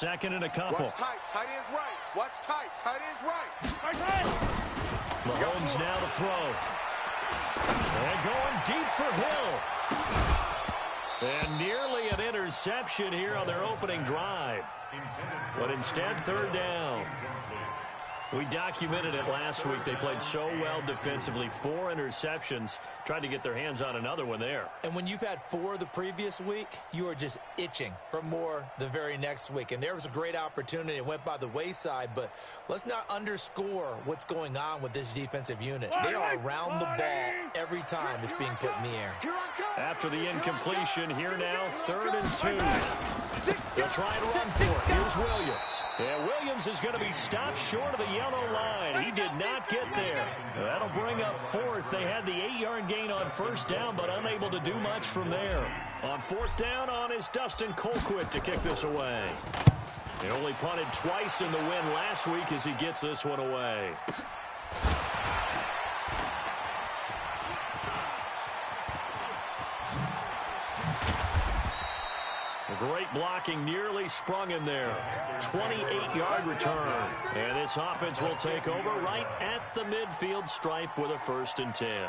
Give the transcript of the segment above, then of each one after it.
Second and a couple. Watch tight. Tight end's right. Watch tight. Tight end's right. Mahomes now to throw. And going deep for Hill. And nearly an interception here on their opening drive. But instead, third down. We documented it last week. They played so well defensively. 4 interceptions. Tried to get their hands on another one there. And when you've had 4 the previous week, you are just itching for more the very next week. And there was a great opportunity. It went by the wayside. But let's not underscore what's going on with this defensive unit. They are around the ball every time it's being put in the air. After the incompletion, here now, 3rd and 2. They'll try to run for it. Here's Williams. Yeah, Williams is going to be stopped short of the yellow line. He did not get there. That'll bring up 4th. They had the 8-yard gain on 1st down, but unable to do much from there. On 4th down on is Dustin Colquitt to kick this away. He only punted twice in the win last week as he gets this one away. Great blocking, nearly sprung him there. 28-yard return. And this offense will take over right at the midfield stripe with a 1st and 10.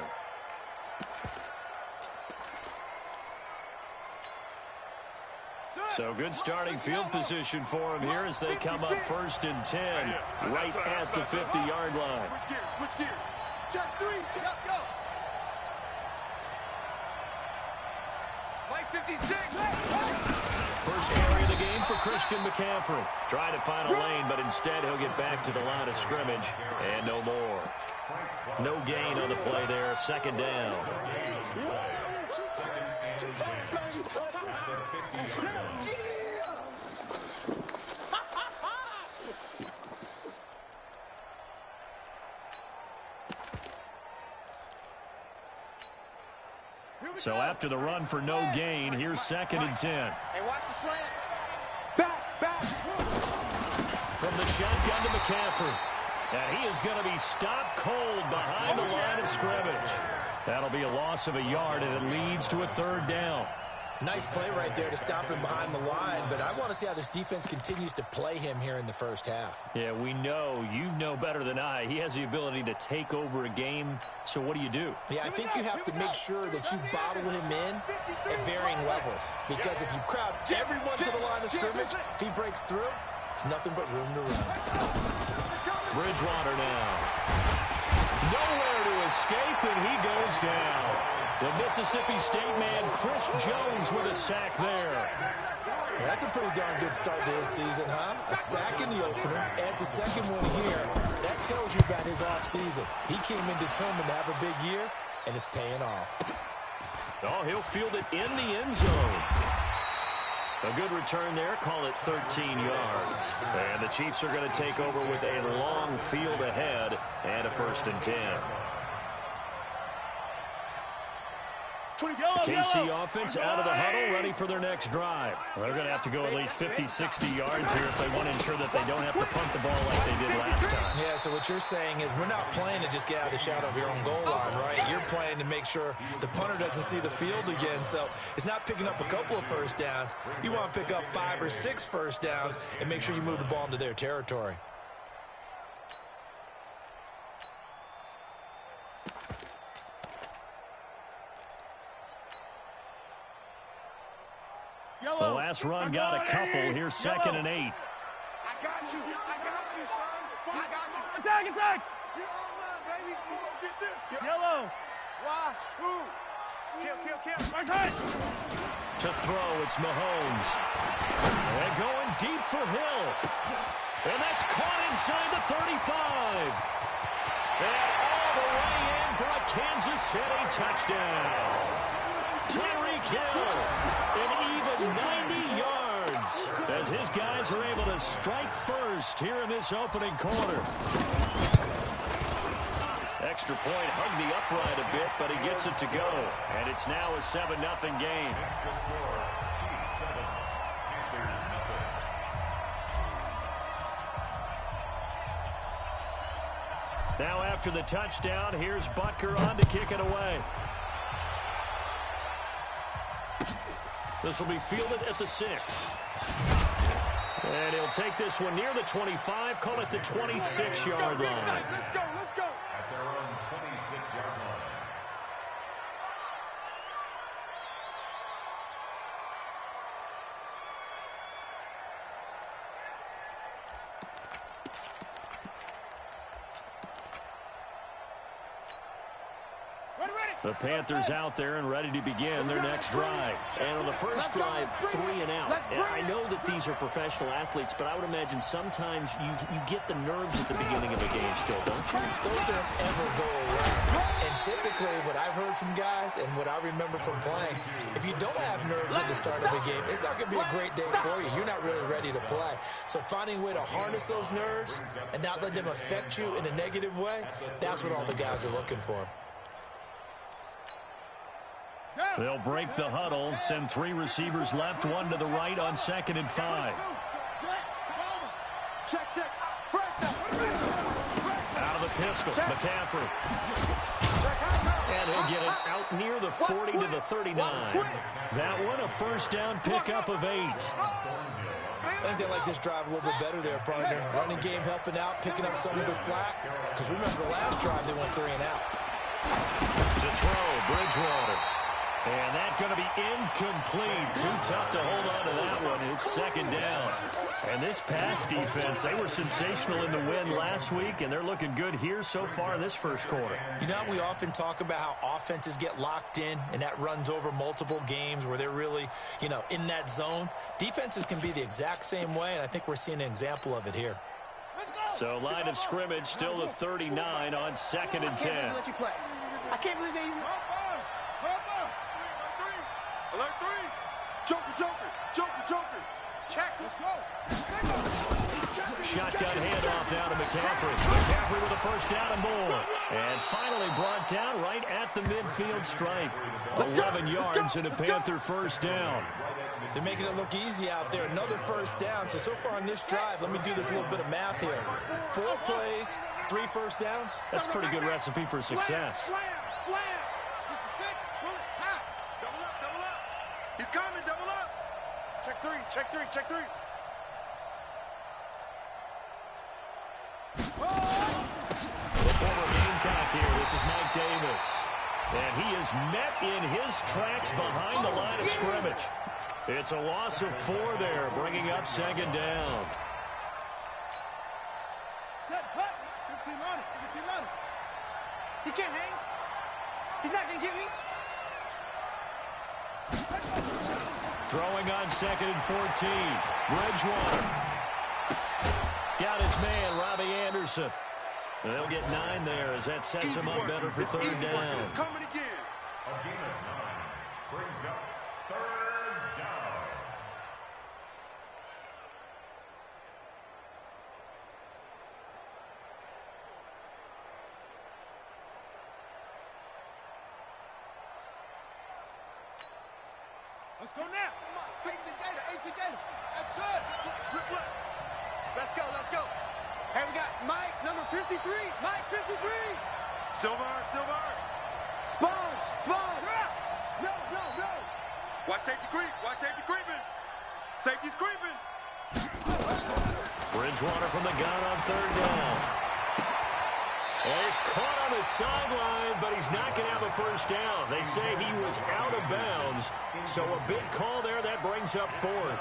So good starting field position for him here as they come up 1st and 10 right at the 50-yard line. Switch gears. Switch gears. Check 3. Check. Go. Play 56. First carry of the game for Christian McCaffrey. Trying to find a lane, but instead he'll get back to the line of scrimmage. And no more. No gain on the play there. 2nd down. So after the run for no gain, here's 2nd and 10. Hey, watch the slant. Back. From the shotgun to McCaffrey. And he is going to be stopped cold behind the line of scrimmage. That'll be a loss of a yard, and it leads to a 3rd down. Nice play right there to stop him behind the line, but I want to see how this defense continues to play him here in the 1st half. Yeah, we know. You know better than I. He has the ability to take over a game, so what do? Yeah, I think you have to make sure that you bottle him in at varying levels, because if you crowd everyone to the line of scrimmage, if he breaks through, it's nothing but room to run. Bridgewater now. Nowhere to escape, and he goes down. The Mississippi State man, Chris Jones, with a sack there. Yeah, that's a pretty darn good start to his season, huh? A sack in the opener, adds a 2nd one here. That tells you about his offseason. He came in determined to have a big year, and it's paying off. Oh, he'll field it in the end zone. A good return there, call it 13 yards. And the Chiefs are going to take over with a long field ahead and a 1st and 10. KC offense out of the huddle, ready for their next drive. Well, they're going to have to go at least 50, 60 yards here if they want to ensure that they don't have to punt the ball like they did last time. Yeah, so what you're saying is we're not playing to just get out of the shadow of your own goal line, right? You're playing to make sure the punter doesn't see the field again. So it's not picking up a couple of 1st downs. You want to pick up 5 or 6 1st downs and make sure you move the ball into their territory. The last run got a couple. Here's 2nd and 8. I got you, son. I got you. Attack! You online, baby. You gonna get this. Yellow! Why? Who? Kill. Right side! To throw, it's Mahomes. And going deep for Hill. And that's caught inside the 35. And all the way in for a Kansas City touchdown. Tyreek Hill, an even 90 yards, as his guys are able to strike first here in this opening quarter. Extra point hugged the upright a bit, but he gets it to go. And it's now a 7-0 game. Now after the touchdown, here's Butker on to kick it away. This will be fielded at the 6. And he'll take this one near the 25, call it the 26-yard line. Let's go, let's go. At their own 26-yard line. The Panthers out there and ready to begin their next drive. And on the first drive, 3 and out. I know that these are professional athletes, but I would imagine sometimes you get the nerves at the beginning of a game still, don't you? Those don't ever go away. And typically what I've heard from guys and what I remember from playing, if you don't have nerves at the start of a game, it's not going to be a great day for you. You're not really ready to play. So finding a way to harness those nerves and not let them affect you in a negative way, that's what all the guys are looking for. They'll break the huddle, send 3 receivers left, 1 to the right on 2nd and 5. Check. Out of the pistol, McCaffrey. And he'll get it out near the 40 to the 39. That one a first down pickup of 8. I think they like this drive a little bit better there, partner. Running game helping out, picking up some of the slack. Because remember, the last drive they went 3 and out. To throw, Bridgewater. And that's going to be incomplete. Too tough to hold on to that one. It's 2nd down. And this pass defense, they were sensational in the win last week, and they're looking good here so far in this first quarter. You know, we often talk about how offenses get locked in, and that runs over multiple games where they're really, in that zone. Defenses can be the exact same way, and I think we're seeing an example of it here. So line of scrimmage still the 39 on 2nd and 10. I can't believe they even... Alert 3. Joker. Check. Let's go. Shotgun handoff now to McCaffrey. McCaffrey with a first down and more. And finally brought down right at the midfield stripe. 11 yards and a Panther first down. They're making it look easy out there. Another first down. So far on this drive, let me do this little bit of math here. 4 plays, 3 first downs. That's a pretty good recipe for success. Slam. He's coming, double up. Check 3. The former Gamecock here. This is Mike Davis. And he is met in his tracks behind the line of scrimmage. It's a loss of 4 there, bringing up 2nd down. Set, hut. 15 on it. He can't hang. He's not going to get me. Throwing on 2nd and 14. Bridgewater. Got his man, Robbie Anderson. They'll get 9 there as that sets him up better for 3rd down. It's coming again. A gain of 9 brings up 3rd down. Let's go now. AT data. That's it. Let's go. Hey, we got Mike, number 53. Mike, 53. Silver. Sponge. No. Watch safety creeping. Safety's creeping. Bridgewater from the gun on 3rd down. And he's caught on the sideline, but he's not going to have a first down. They say he was out of bounds, so a big call there. That brings up 4th.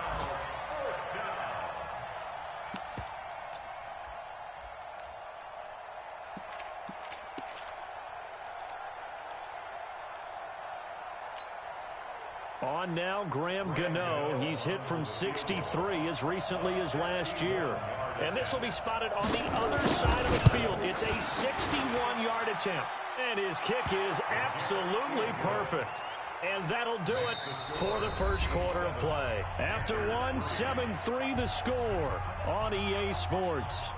On now, Graham Gano. He's hit from 63 as recently as last year. And this will be spotted on the other side of the field. It's a 61-yard attempt. And his kick is absolutely perfect. And that'll do it for the first quarter of play. After 7-3 the score on EA Sports.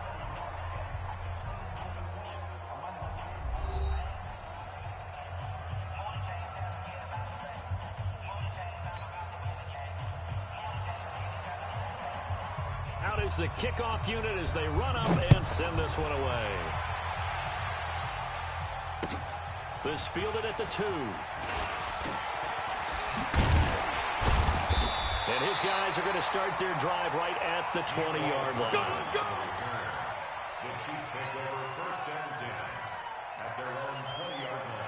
Out is the kickoff unit as they run up and send this one away. This fielded at the 2. And And his guys are going to start their drive right at the 20-yard line. The Chiefs take over first and 10 at their own 20-yard line.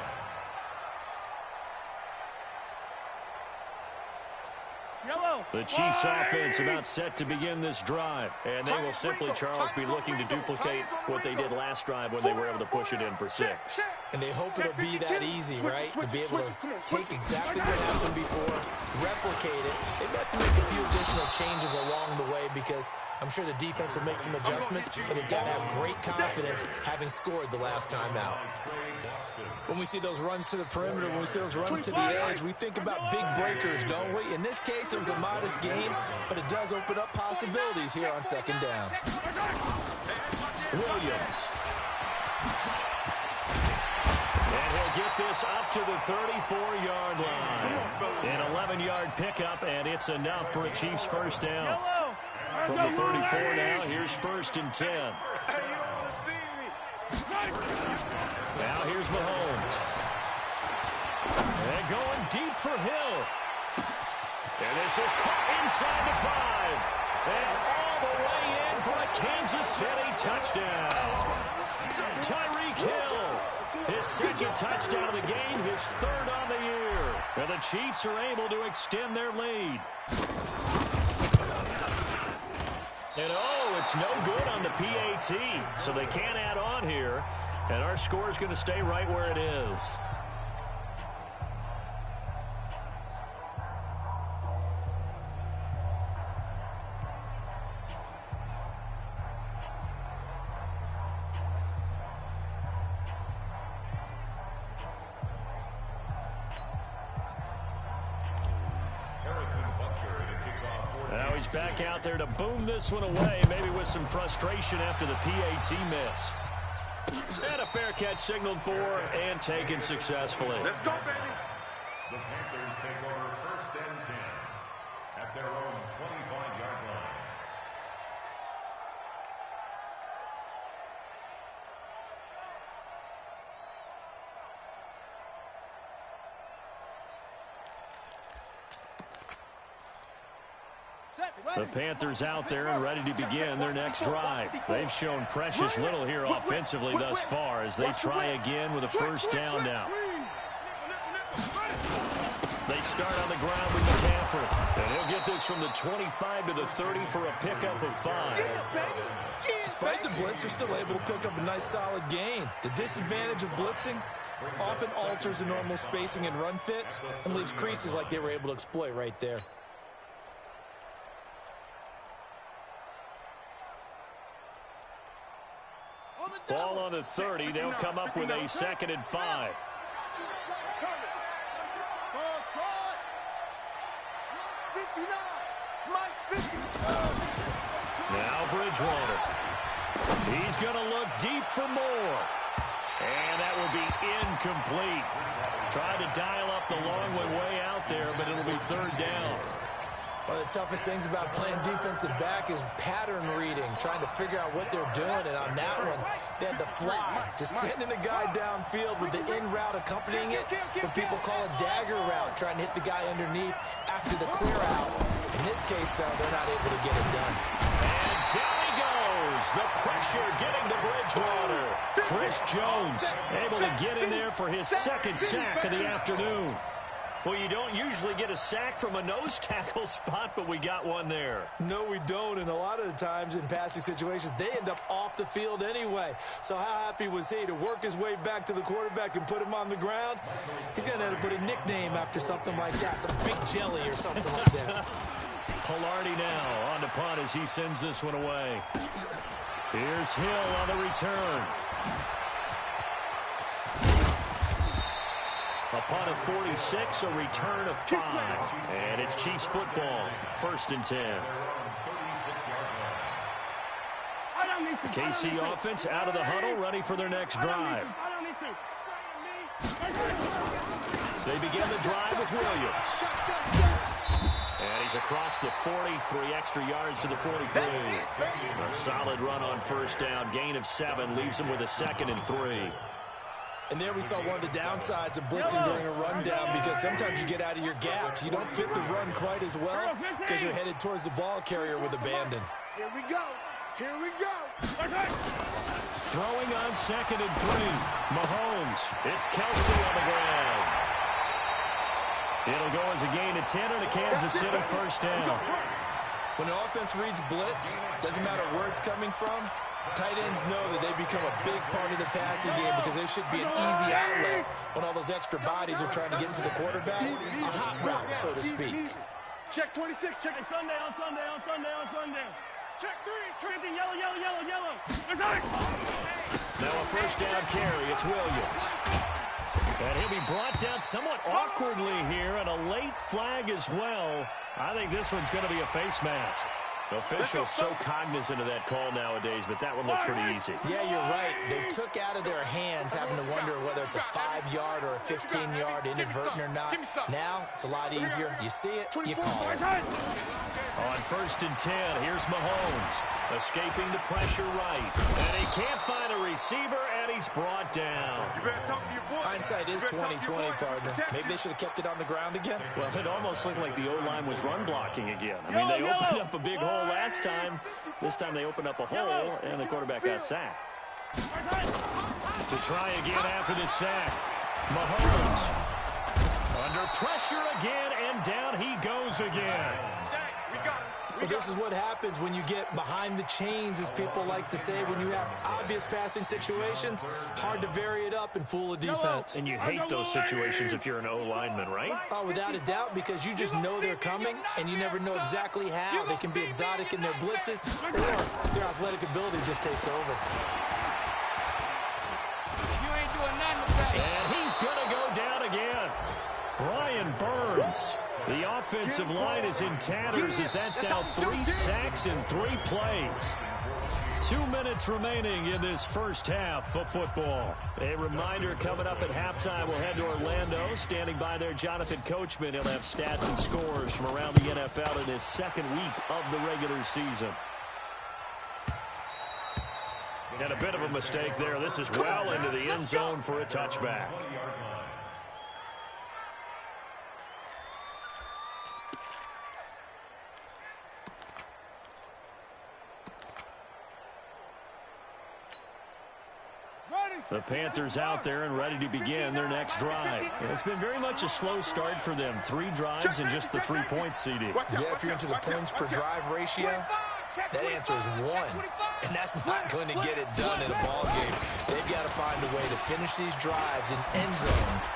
The Chiefs offense about set to begin this drive. And they will simply, Charles, be looking to duplicate what they did last drive when they were able to push it in for 6. And they hope it'll be that easy, right? To be able to take exactly what happened before, replicate it. They have to make a few additional changes along the way because I'm sure the defense will make some adjustments, but they've got to have great confidence having scored the last time out. When we see those runs to the perimeter, when we see those runs to the edge, we think about big breakers, don't we? In this case, it was a modest gain, but it does open up possibilities here on second down. Williams. And he'll get this up to the 34-yard line. An 11-yard pickup, and it's enough for a Chiefs first down. From the 34 now, here's first and 10. Now here's Mahomes. And going deep for Hill. And this is caught inside the 5. And all the way in for a Kansas City touchdown. Tyreek Hill. His second touchdown of the game, his third on the year. And the Chiefs are able to extend their lead. And oh, it's no good on the PAT. So they can't add on here. And our score is going to stay right where it is. Now he's back out there to boom this one away, maybe with some frustration after the PAT miss. And a fair catch signaled for and taken successfully. Let's go, baby. The Panthers take over first and 10 at their own 25-yard line. The Panthers out there and ready to begin their next drive. They've shown precious little here offensively thus far as they try again with a first down now. They start on the ground with McCaffrey. And he'll get this from the 25 to the 30 for a pickup of 5. Despite the blitz, they're still able to pick up a nice solid gain. The disadvantage of blitzing often alters the normal spacing and run fits and leaves creases like they were able to exploit right there. Ball on the 30. They'll come up with a 2nd and 5. Now Bridgewater. He's going to look deep for more. And that will be incomplete. Tried to dial up the long way out there, but it'll be 3rd down. One of the toughest things about playing defensive back is pattern reading, trying to figure out what they're doing. And on that one, they had the fly, just sending a guy downfield with the in route accompanying it, what people call a dagger route, trying to hit the guy underneath after the clear out. In this case, though, they're not able to get it done. And down he goes. The pressure getting to Bridgewater. Chris Jones able to get in there for his 2nd sack of the afternoon. Well, you don't usually get a sack from a nose tackle spot, but we got one there. No, we don't, and a lot of the times in passing situations, they end up off the field anyway. So how happy was he to work his way back to the quarterback and put him on the ground? He's going to have to put a nickname after something like that, some Big Jelly or something like that. Pilardi now on to punt as he sends this one away. Here's Hill on the return. A punt of 46, a return of 5. And it's Chiefs football, 1st and 10. The KC offense out of the huddle, ready for their next drive. They begin the drive with Williams. And he's across the 40, 3 extra yards to the 43. A solid run on first down, gain of 7, leaves him with a 2nd and 3. And there we saw one of the downsides of blitzing during a rundown, because sometimes you get out of your gaps. You don't fit the run quite as well because you're headed towards the ball carrier with abandon. Here we go. Here we go. Throwing on 2nd and 3. Mahomes. It's Kelsey on the ground. It'll go as a gain of 10 and a Kansas City first down. When the offense reads blitz, doesn't matter where it's coming from, tight ends know that they become a big part of the passing game, because there should be an easy outlet when all those extra bodies are trying to get to the quarterback. A hot route, so to speak. Check 26. Check Sunday. Check 3. Check the yellow. Now a first down carry. It's Williams. And he'll be brought down somewhat awkwardly here, and a late flag as well. I think this one's going to be a face mask. Officials so cognizant of that call nowadays, but that one looked pretty easy. Yeah, you're right. They took out of their hands having to wonder whether it's a 5-yard or a 15-yard inadvertent or not. Now, it's a lot easier. You see it, you call it. On 1st and 10, here's Mahomes. Escaping the pressure right. And he can't find a receiver, and he's brought down. Hindsight is 20/20, partner. Maybe they should have kept it on the ground again. Well, it almost looked like the O-line was run blocking again. I mean, they opened up a big hole last time. This time they opened up a hole, and the quarterback got sacked. To try again after the sack, Mahomes under pressure again, and down he goes again. Well, this is what happens when you get behind the chains, as people like to say. When you have obvious passing situations, hard to vary it up and fool a defense. And you hate those situations if you're an O-lineman, right? Oh, without a doubt, because you just know they're coming, and you never know exactly how. They can be exotic in their blitzes, or their athletic ability just takes over. And he's going to go down again. Brian Burns. The offensive line is in tatters, as that's now 3 sacks in 3 plays. 2 minutes remaining in this first half of football. A reminder, coming up at halftime, we'll head to Orlando. Standing by there, Jonathan Coachman. He'll have stats and scores from around the NFL in his 2nd week of the regular season. And a bit of a mistake there. This is well into the end zone for a touchback. The Panthers out there and ready to begin their next drive. It's been very much a slow start for them. 3 drives and just the 3 points, CD. Yeah, if you're into the points per drive ratio, that answer is 1. And that's not going to get it done in a ball game. They've got to find a way to finish these drives in end zones,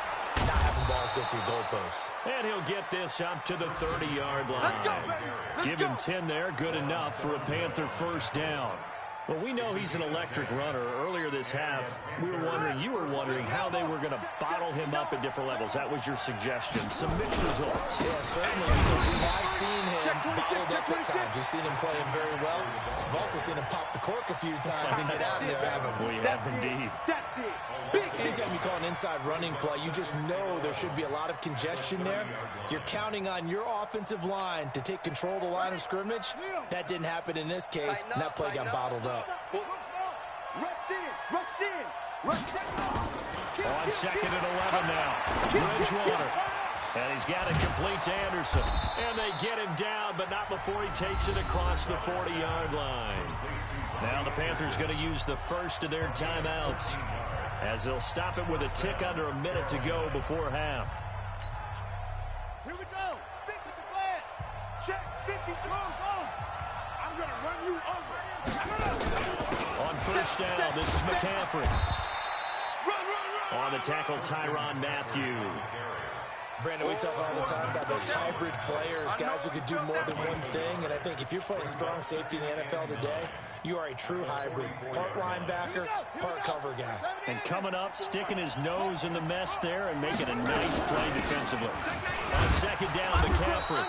not having balls go through goalposts. And he'll get this up to the 30-yard line. Give him 10 there, good enough for a Panther first down. Well, we know he's an electric runner. Earlier this half, you were wondering how they were going to bottle him up at different levels. That was your suggestion. Some mixed results. Yeah, certainly, because we have seen him bottled up at times. We've seen him play him very well. We've also seen him pop the cork a few times and get out of there, haven't we? We have indeed. Anytime you call an inside running play, you just know there should be a lot of congestion there. You're counting on your offensive line to take control of the line of scrimmage. That didn't happen in this case, and that play got bottled up. On 2nd and 11 now. Bridgewater. And he's got it complete to Anderson. And they get him down, but not before he takes it across the 40-yard line. Now the Panthers going to use the first of their timeouts, as they'll stop it with a tick under a minute to go before half. Here we go. 50 the flag. Check 50. Come on, go. I'm going to run you over. On first down, this is McCaffrey. Run. On the tackle, Tyrann Mathieu. Brandon, we talk all the time about those hybrid players, guys who could do more than one thing. And I think if you're playing strong safety in the NFL today, you are a true hybrid. Part linebacker, part cover guy. And coming up, sticking his nose in the mess there and making a nice play defensively. On 2nd down, McCaffrey.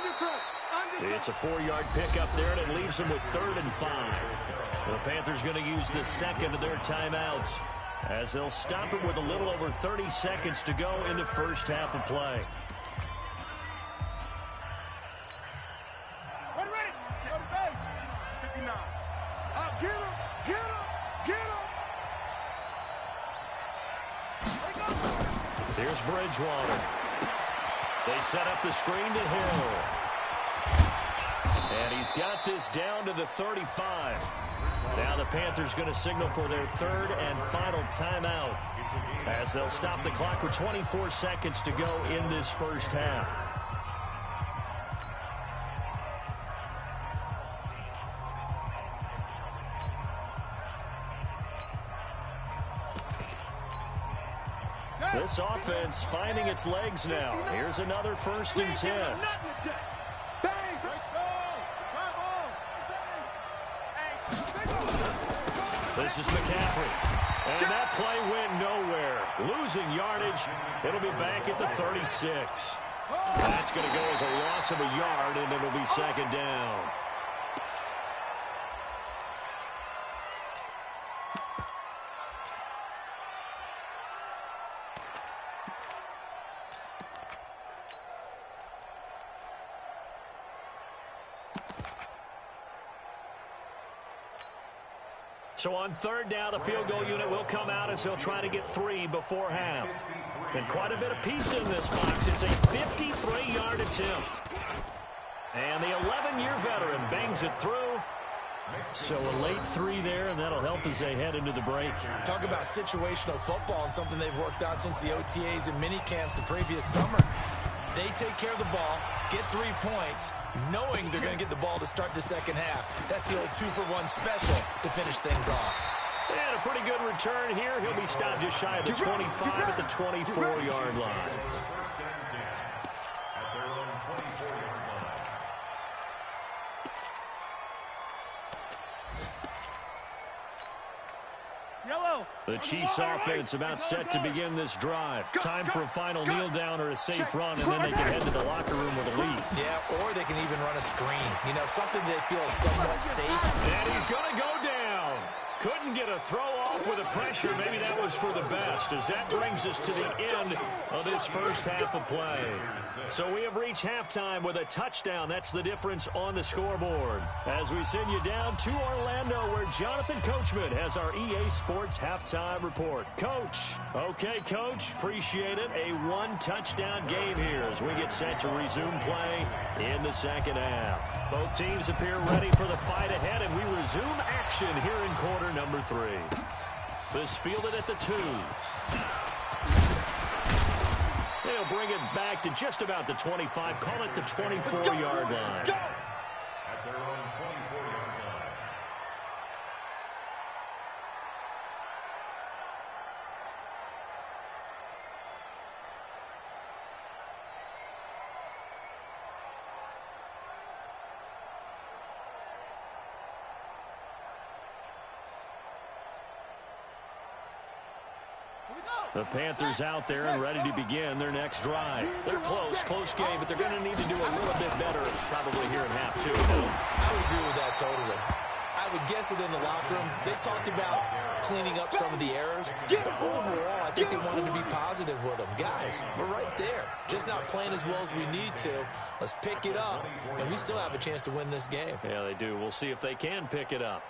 It's a 4-yard pickup there, and it leaves him with 3rd and 5. The Panthers going to use the second of their timeouts, as they'll stop it with a little over 30 seconds to go in the first half of play. Ready. 59. Get him. is Bridgewater. They set up the screen to Hill. And he's got this down to the 35. Now the Panthers going to signal for their third and final timeout as they'll stop the clock with 24 seconds to go in this first half. This offense finding its legs now. Here's another 1st and 10. This is McCaffrey. And that play went nowhere. Losing yardage. It'll be back at the 36. That's going to go as a loss of a yard, and it'll be 2nd down. So on 3rd down, the field goal unit will come out as they'll try to get 3 before half. And quite a bit of piece in this box. It's a 53-yard attempt. And the 11-year veteran bangs it through. So a late 3 there, and that'll help as they head into the break. Talk about situational football and something they've worked out since the OTAs and mini camps the previous summer. They take care of the ball, get 3 points, knowing they're going to get the ball to start the second half. That's the old 2-for-1 special to finish things off. And a pretty good return here. He'll be stopped just shy of the 25 at the 24-yard line. The Chiefs offense about set to begin this drive. Time for a final kneel down or a safe run, and then they can head to the locker room with a lead. Yeah, or they can even run a screen. You know, something they feel is somewhat safe. And he's going to go down. Couldn't get a throw off with the pressure. Maybe that was for the best, as that brings us to the end of this first half of play. So we have reached halftime with a touchdown. That's the difference on the scoreboard. As we send you down to Orlando, where Jonathan Coachman has our EA Sports halftime report. Coach. Okay, Coach. Appreciate it. A 1-touchdown game here as we get set to resume play in the second half. Both teams appear ready for the fight ahead, and we resume action here in quarter number 3. This fielded at the 2. They'll bring it back to just about the 25. Call it the 24-yard line. At their own 24-yard line. The Panthers out there and ready to begin their next drive. They're close game, but they're going to need to do a little bit better probably here in half 2. I would agree with that totally. I would guess it in the locker room. They talked about cleaning up some of the errors, but overall, I think they wanted to be positive with them. Guys, we're right there. Just not playing as well as we need to. Let's pick it up, and we still have a chance to win this game. Yeah, they do. We'll see if they can pick it up.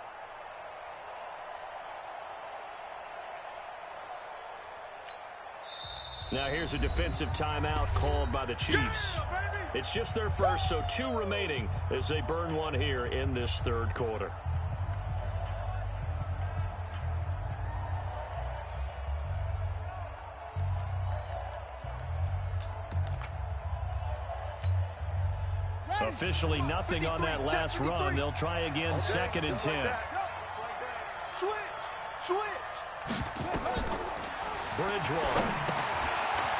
Now here's a defensive timeout called by the Chiefs. It's just their first, so 2 remaining as they burn one here in this third quarter. Officially nothing on that last run. They'll try again, 2nd and 10. Switch. Bridgewater.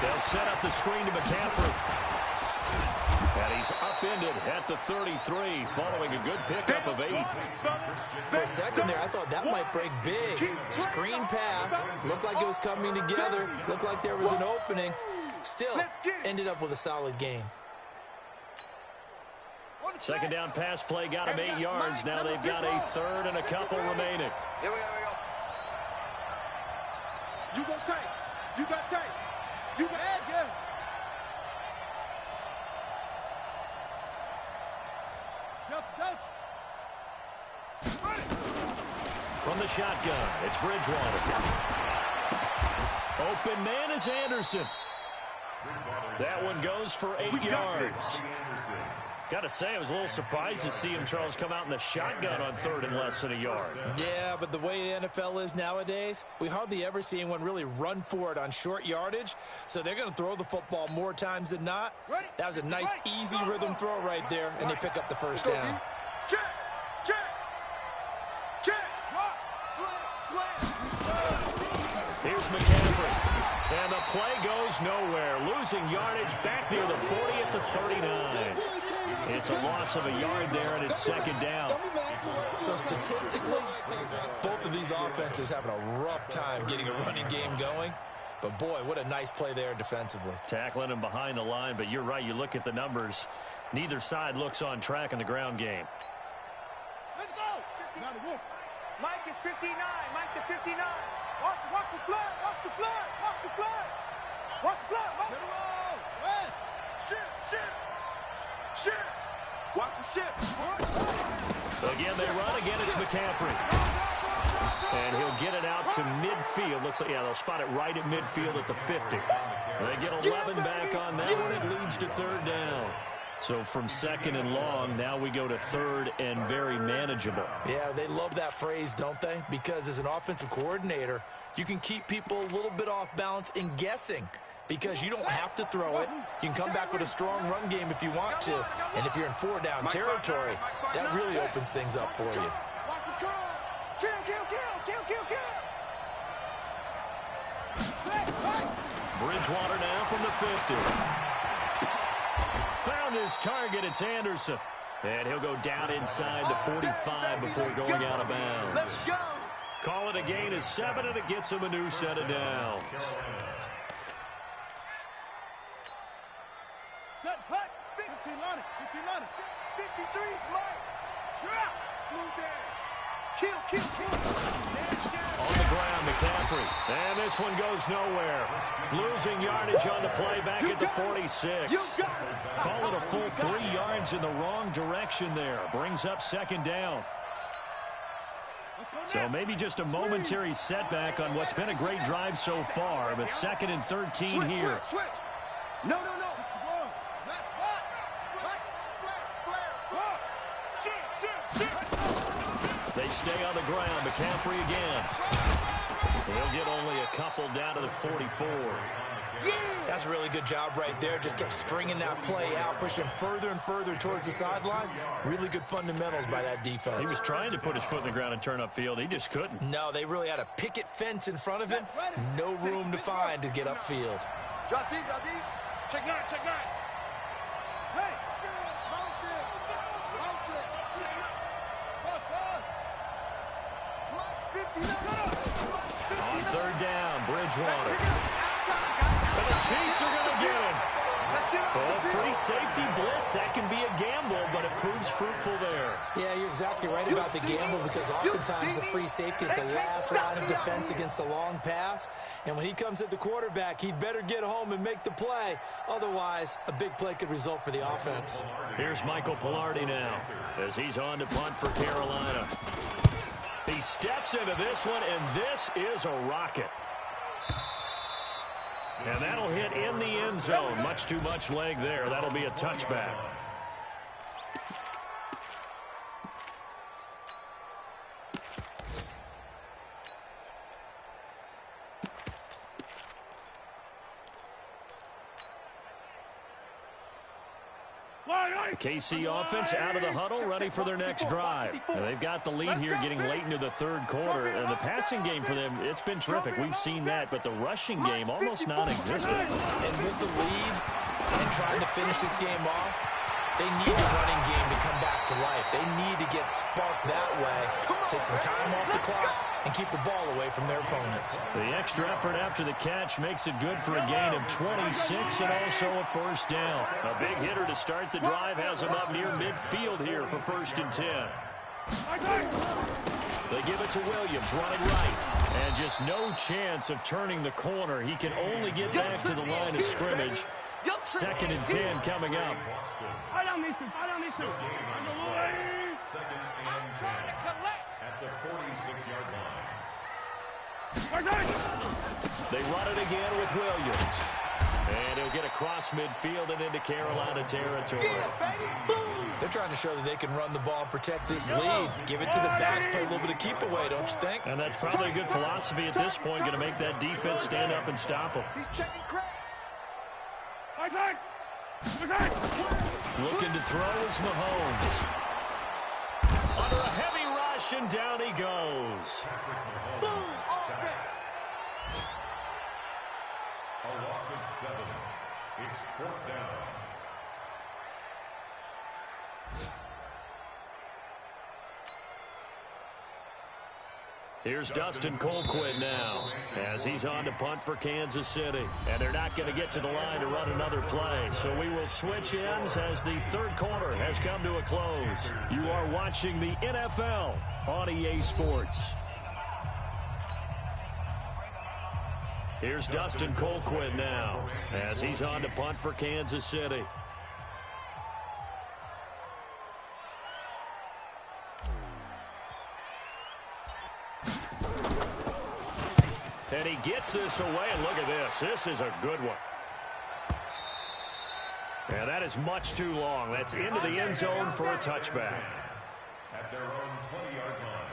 They'll set up the screen to McCaffrey. And he's upended at the 33 following a good pickup of 8. For a second there, I thought that might break big. Screen pass. Looked like it was coming together. Looked like there was an opening. Still, ended up with a solid game. Second down pass play got him 8 yards. Now they've got a 3rd and a couple remaining. Here we go. You go take. You got take. You got edge, yeah. Delta. From the shotgun, it's Bridgewater. Open man is Anderson. That one goes for 8 yards. Got to say, I was a little surprised to see him, Charles, come out in the shotgun on 3rd and less than a yard. Yeah, but the way the NFL is nowadays, we hardly ever see anyone really run for it on short yardage. So they're going to throw the football more times than not. That was a nice, easy rhythm throw right there, and they pick up the first down. Check, check, check, rock, slam, slam. Here's McCaffrey. And the play goes nowhere. Losing yardage back near the 40 at the 39. It's a loss of a yard there, and it's 2nd down. So statistically, both of these offenses having a rough time getting a running game going. But, boy, what a nice play there defensively. Tackling him behind the line, but you're right. You look at the numbers. Neither side looks on track in the ground game. Let's go. Mike is 59. Mike to 59. Watch the flood. Watch the flood. Watch the flood. Watch the flood. Watch the flood. West. Shit. Watch the ship. Again, they run. Again, it's McCaffrey. And he'll get it out to midfield. Looks like, yeah, they'll spot it right at midfield at the 50. They get 11 back on that one. It leads to 3rd down. So from 2nd and long, now we go to 3rd and very manageable. Yeah, they love that phrase, don't they? Because as an offensive coordinator, you can keep people a little bit off balance and guessing because you don't have to throw it. You can come back with a strong run game if you want to. And if you're in 4-down territory, that really opens things up for you. Watch the curl. Kill. Bridgewater now from the 50. Found his target. It's Anderson. And he'll go down inside the 45 before going out of bounds. Let's go. Call it a gain of 7, and it gets him a new set of downs. Set, hut, 15 on it, 53 is mine. You're out. Move down. Kill. On the ground, McCaffrey. And this one goes nowhere. Losing yardage on the play back at the 46. Call it a full 3 yards in the wrong direction there. Brings up 2nd down. So maybe just a momentary setback on what's been a great drive so far, but 2nd and 13 here. Switch. No. They stay on the ground. McCaffrey again. He'll get only a couple down to the 44. That's a really good job right there. Just kept stringing that play out, pushing further and further towards the sideline. Really good fundamentals by that defense. He was trying to put his foot in the ground and turn upfield. He just couldn't. No, they really had a picket fence in front of him. No room to find to get upfield. Drop deep. Check nine. Hey. On 3rd down, Bridgewater. And the Chiefs are going to get him. Free safety blitz, that can be a gamble, but it proves fruitful there. Yeah, you're exactly right about the gamble because oftentimes the free safety is the last line of defense against a long pass. And when he comes at the quarterback, he'd better get home and make the play. Otherwise, a big play could result for the offense. Here's Michael Pilardi now as he's on to punt for Carolina. He steps into this one, and this is a rocket. And that'll hit in the end zone. Much too much leg there. That'll be a touchback. The KC offense out of the huddle, ready for their next drive. And they've got the lead here getting late into the 3rd quarter. And the passing game for them, it's been terrific. We've seen that, but the rushing game almost non-existent. And with the lead and trying to finish this game off, they need a running game to come back to life. They need to get sparked that way, take some time off the clock, and keep the ball away from their opponents. The extra effort after the catch makes it good for a gain of 26 and also a 1st down. A big hitter to start the drive has him up near midfield here for 1st and 10. They give it to Williams, running right. And just no chance of turning the corner. He can only get back to the line of scrimmage. 2nd and 10 coming up. I don't need to. Second and 10 at the 46-yard line. They run it again with Williams. And he'll get across midfield and into Carolina territory. They're trying to show that they can run the ball and protect this lead. Give it to the backs, play a little bit of keep away, don't you think? And that's probably a good philosophy at this point, going to make that defense stand up and stop them. He's checking Craig. Looking to throw is Mahomes. Under a heavy rush, and down he goes. Boom! All day. A loss of 7. It's 4th down. Here's Dustin Colquitt now as he's on to punt for Kansas City. And they're not going to get to the line to run another play. So we will switch ends as the third quarter has come to a close. You are watching the NFL on EA Sports. Here's Dustin Colquitt now as he's on to punt for Kansas City. And he gets this away, and look at this. This is a good one. And that is much too long. That's into the end zone for a touchback. At their own 20-yard line.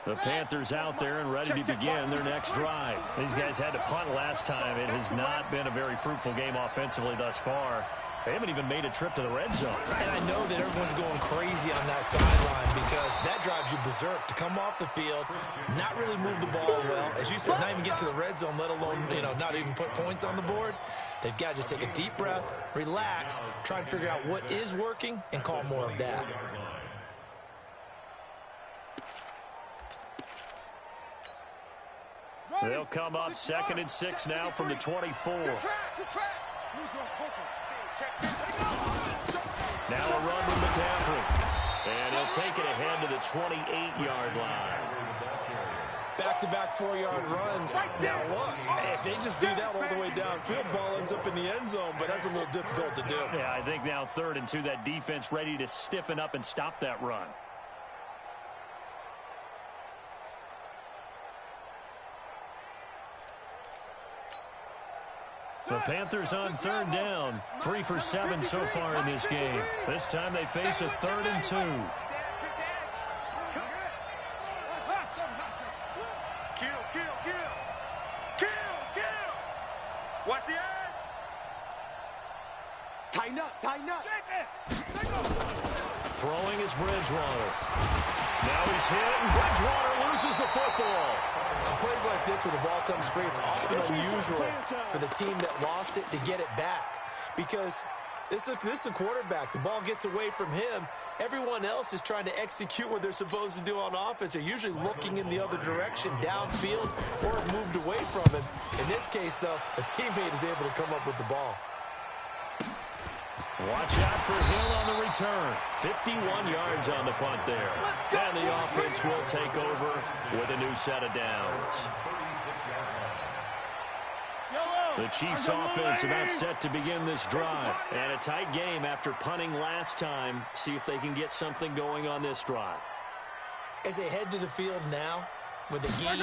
The Panthers out there and ready to begin their next drive. These guys had to punt last time. It has not been a very fruitful game offensively thus far. They haven't even made a trip to the red zone. And I know that everyone's going crazy on that sideline because that drives you berserk to come off the field, not really move the ball well. As you said, not even get to the red zone, let alone, not even put points on the board. They've got to just take a deep breath, relax, try and figure out what is working, and call more of that. They'll come up 2nd and 6 now from the 24. Good track. Now a run with McCaffrey. And he'll take it ahead to the 28-yard line. Back-to-back 4-yard runs. Now look, if they just do that all the way downfield, ball ends up in the end zone, but that's a little difficult to do. Yeah, I think now 3rd and 2, that defense ready to stiffen up and stop that run. The Panthers on 3rd down. 3 for 7 so far in this game. This time they face a 3rd and 2. Watch the edge. Tighten up. Throwing is Bridgewater. Now he's hit, and Bridgewater loses the football. On plays like this where the ball comes free, it's often unusual for the team that lost it to get it back. Because this is a quarterback. The ball gets away from him. Everyone else is trying to execute what they're supposed to do on offense. They're usually looking in the other direction, downfield, or moved away from him. In this case, though, a teammate is able to come up with the ball. Watch out for Hill on the return. 51 yards on the punt there. And the offense will take over with a new set of downs. The Chiefs offense about set to begin this drive. And a tight game after punting last time. See if they can get something going on this drive. As they head to the field now, with the game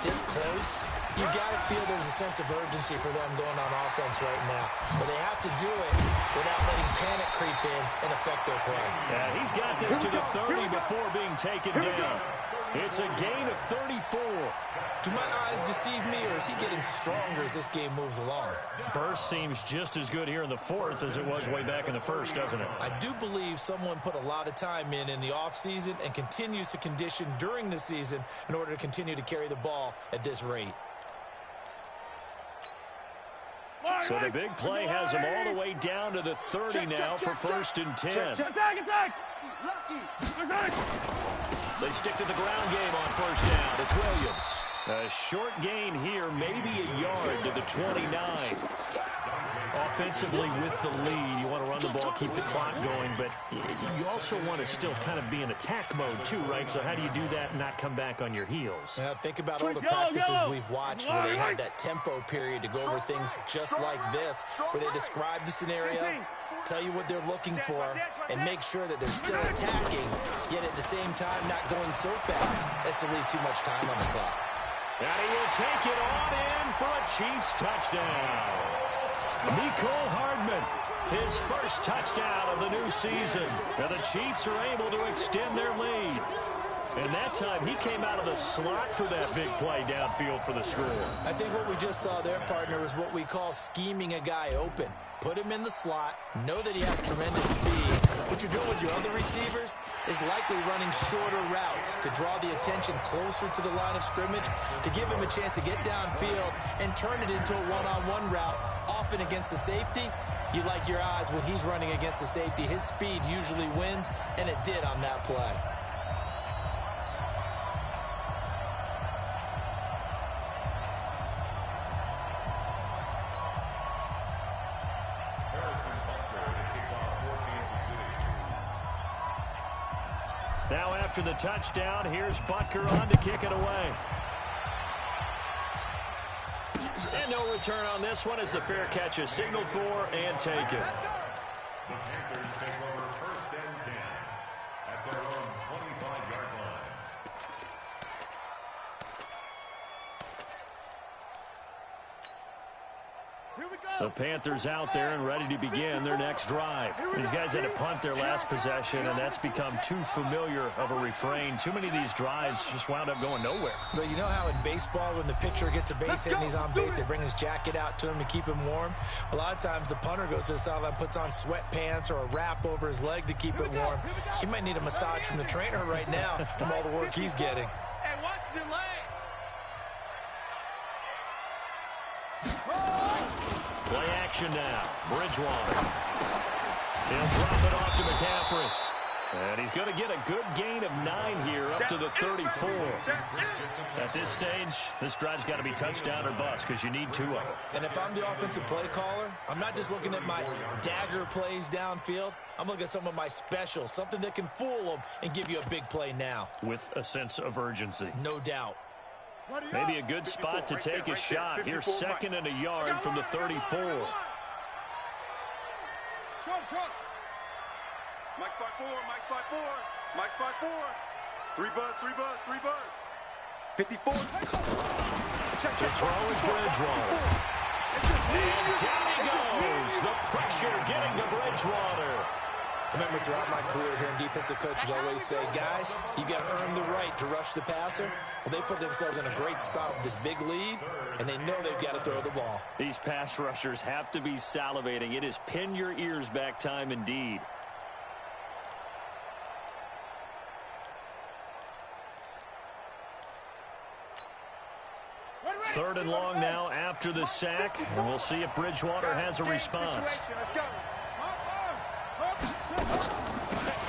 this close, you've got to feel there's a sense of urgency for them going on offense right now. But they have to do it without letting panic creep in and affect their play. Yeah, he's got this to the 30 before being taken down. It's a gain of 34. Do my eyes deceive me, or is he getting stronger as this game moves along? Burst seems just as good here in the 4th as it was way back in the 1st, doesn't it? I do believe someone put a lot of time in the offseason and continues to condition during the season in order to continue to carry the ball at this rate. So the big play has him all the way down to the 30 now for 1st and 10. They stick to the ground game on 1st down. It's Williams. A short gain here, maybe a yard to the 29. offensively with the lead, you want to run the ball, keep the clock going, but you also want to still kind of be in attack mode too, right? So how do you do that and not come back on your heels? Think about all the practices we've watched where they have that tempo period to go over things just like this, where they describe the scenario, tell you what they're looking for, and make sure that they're still attacking, yet at the same time not going so fast as to leave too much time on the clock. And he will take it on in for a Chiefs touchdown. Mecole Hardman, his first touchdown of the new season. And the Chiefs are able to extend their lead. And that time, he came out of the slot for that big play downfield for the score. I think what we just saw there, partner, is what we call scheming a guy open. Put him in the slot, know that he has tremendous speed. What you're doing with your other receivers is likely running shorter routes to draw the attention closer to the line of scrimmage, to give him a chance to get downfield and turn it into a one-on-one route, often against the safety. You like your odds when he's running against the safety. His speed usually wins, and it did on that play. Now after the touchdown, here's Butker on to kick it away. And no return on this one as the fair catch is signaled for and taken. The Panthers take over first and 10 at their own 25-yard line. The Panthers out there and ready to begin their next drive. These guys had to punt their last possession, and that's become too familiar of a refrain. Too many of these drives just wound up going nowhere. But you know how in baseball, when the pitcher gets a base hit and he's on base, they bring his jacket out to him to keep him warm? A lot of times the punter goes to the sideline, puts on sweatpants or a wrap over his leg to keep it warm. He might need a massage from the trainer right now from all the work he's getting. And watch the leg. Play action now. Bridgewater. He'll drop it off to McCaffrey. And he's going to get a good gain of 9 here up to the 34. At this stage, this drive's got to be touchdown or bust because you need 2 of them. And if I'm the offensive play caller, I'm not just looking at my dagger plays downfield. I'm looking at some of my specials, something that can fool them and give you a big play now. With a sense of urgency. No doubt. Maybe a good spot to take a shot. Here's 2nd and a yard from the 34. Mike spot 4, Mike spot 4, Mike spot 4. 3 buzz, 3 buzz, 3 buzz. 54. To throw is Bridgewater. And down he goes. The pressure getting to Bridgewater. Remember, throughout my career here in defensive coaches always say, guys, you got to earn the right to rush the passer. Well, they put themselves in a great spot with this big lead, and they know they've got to throw the ball. These pass rushers have to be salivating. It is pin your ears back time indeed. Third and long now after the sack, and we'll see if Bridgewater has a response.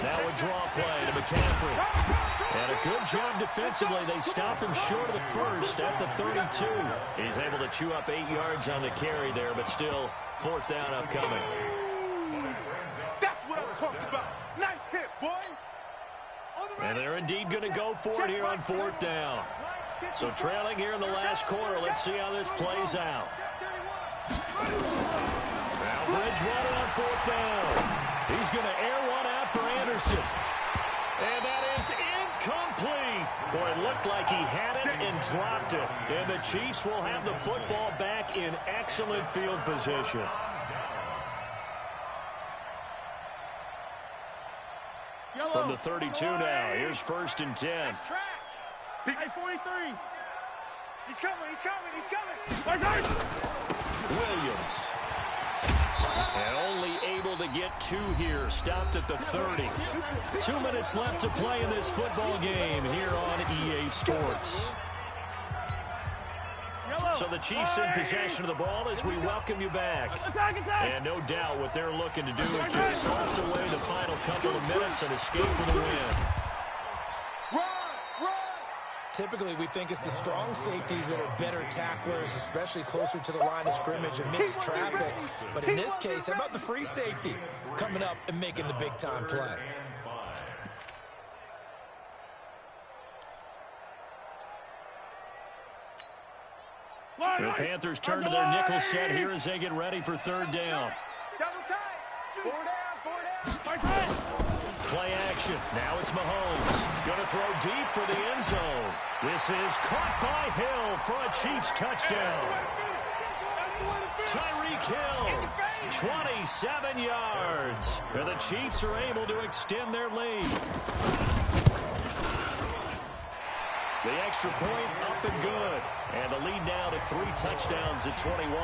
Now a draw play to McCaffrey. And a good job defensively. They stop him short of the first at the 32. He's able to chew up 8 yards on the carry there, but still 4th down upcoming. That's what I'm talking about. Nice hit, boy. And they're indeed going to go for it here on 4th down. So trailing here in the last quarter. Let's see how this plays out. Now Bridgewater on 4th down. He's going to air one out for Anderson. And that is incomplete. Boy, it looked like he had it and dropped it. And the Chiefs will have the football back in excellent field position. From the 32 now, here's 1st and 10. Hey, 43. He's coming, he's coming, he's coming. Williams. And only able to get 2 here. Stopped at the 30. 2 minutes left to play in this football game here on EA Sports. So the Chiefs in possession of the ball as we welcome you back. And no doubt what they're looking to do is just salt away the final couple of minutes and escape with a win. typically we think it's the strong safeties that are better tacklers, especially closer to the line of scrimmage amidst traffic. But in this case, how about the free safety coming up and making the big-time play? The Panthers turn to their nickel set here as they get ready for third down. Play action. Now it's Mahomes. Going to throw deep for the end zone. This is caught by Hill for a Chiefs touchdown. Tyreek Hill, 27 yards. And the Chiefs are able to extend their lead. The extra point up and good. And the lead now to 3 touchdowns at 21.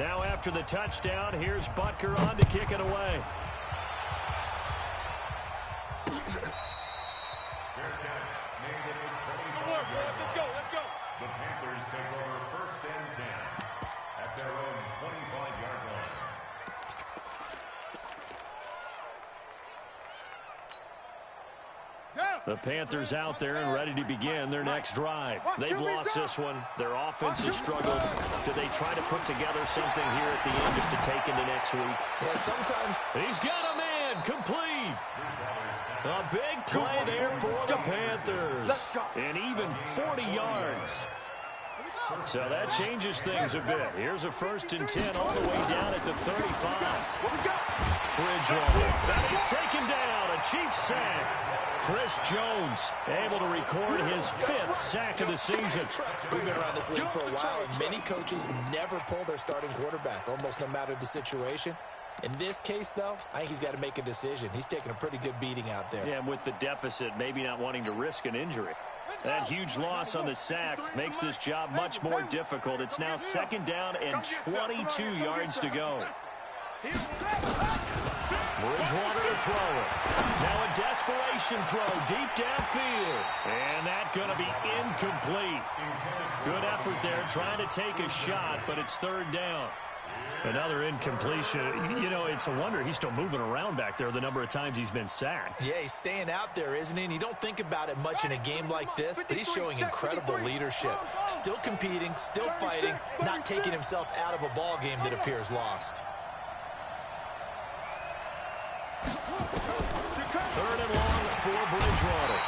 Now after the touchdown, here's Butker on to kick it away. Let's go. The Panthers take over first and 10 at their own 25-yard line. The Panthers out there and ready to begin their next drive. They've lost this one. Their offense has struggled. Do they try to put together something here at the end just to take into next week? Yeah, sometimes. He's got a man complete. A big play there for the Panthers. And even 40 yards. So that changes things a bit. Here's a 1st and 10 all the way down at the 35. Bridgewater. That is taken down. A Chiefs sack. Chris Jones able to record his 5th sack of the season. We've been around this league for a while, and many coaches never pull their starting quarterback, almost no matter the situation. In this case, though, I think he's got to make a decision. He's taking a pretty good beating out there. Yeah, and with the deficit, maybe not wanting to risk an injury. That huge loss on the sack makes this job much more difficult. It's now 2nd down and 22 yards to go. Bridgewater to throw it. Now a desperation throw deep downfield. And that's going to be incomplete. Good effort there trying to take a shot, but it's 3rd down. Another incompletion. You know, it's a wonder he's still moving around back there the number of times he's been sacked. Yeah, he's staying out there, isn't he? And you don't think about it much in a game like this, but he's showing incredible leadership. Still competing, still fighting, not taking himself out of a ball game that appears lost. 3rd and long for Bridgewater.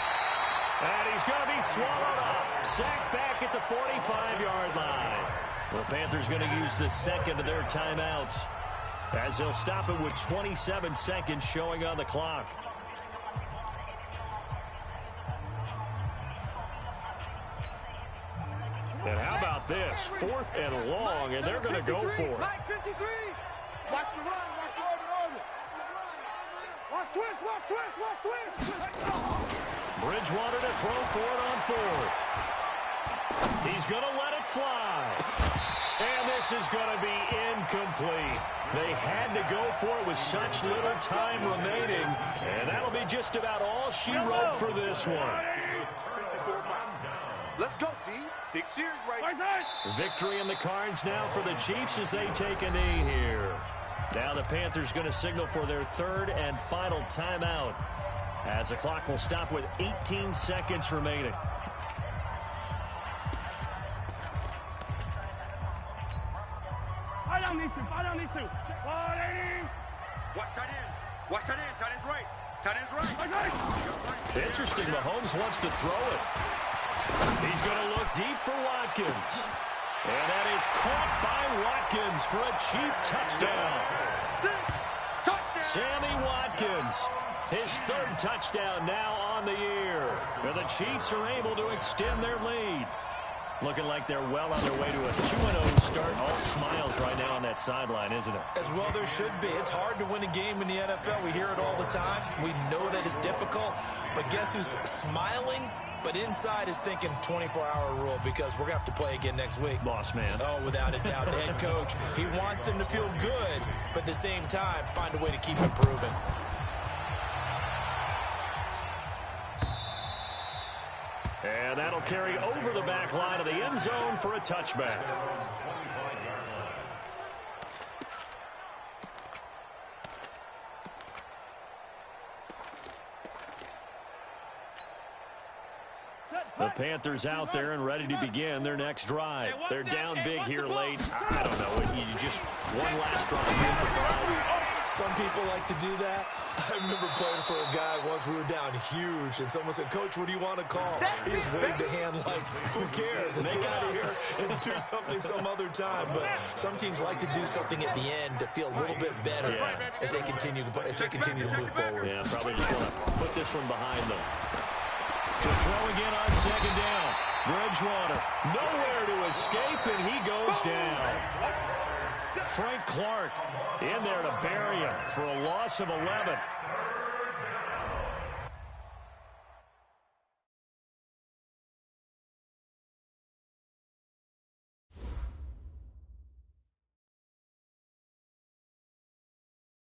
And he's going to be swallowed up. Sacked back at the 45-yard line. The Panthers going to use the 2nd of their timeouts as they'll stop it with 27 seconds showing on the clock. And how about this? 4th and long, and they're going to go for it. Mike 53. Watch the run. Watch the order. Watch twist. Bridgewater to throw for it on 4th. He's going to let it fly. And this is going to be incomplete. They had to go for it with such little time remaining. And that'll be just about all she wrote for this one. Let's go, Steve. Big series right. Victory in the cards now for the Chiefs as they take a knee here. Now the Panthers going to signal for their 3rd and final timeout as the clock will stop with 18 seconds remaining. Fight on these two. Watch tight end. Tight end's right. Interesting. Mahomes wants to throw it. He's going to look deep for Watkins. And that is caught by Watkins for a Chief touchdown. Sammy Watkins, his 3rd touchdown now on the year. And the Chiefs are able to extend their lead. Looking like they're well on their way to a 2-0 start. All smiles right now on that sideline, isn't it? As well there should be. It's hard to win a game in the NFL. We hear it all the time. We know that it's difficult. But guess who's smiling But inside is thinking 24-hour rule because we're going to have to play again next week. Boss man. Oh, without a doubt. The head coach, he wants them to feel good, but at the same time, find a way to keep improving. And that'll carry over the back line of the end zone for a touchback. The Panthers out there and ready to begin their next drive. They're down big here late. I don't know. You just one last drive here for Brian. Some people like to do that. I remember playing for a guy once. We were down huge, and someone said, "Coach, what do you want to call?" He just waved a hand like, "Who cares? Let's get out of here and do something some other time." But some teams like to do something at the end to feel a little bit better as they continue to move forward. Yeah, probably just want to put this one behind them. To throw again on second down. Bridgewater nowhere to escape, and he goes down. Frank Clark in there to bury him for a loss of 11.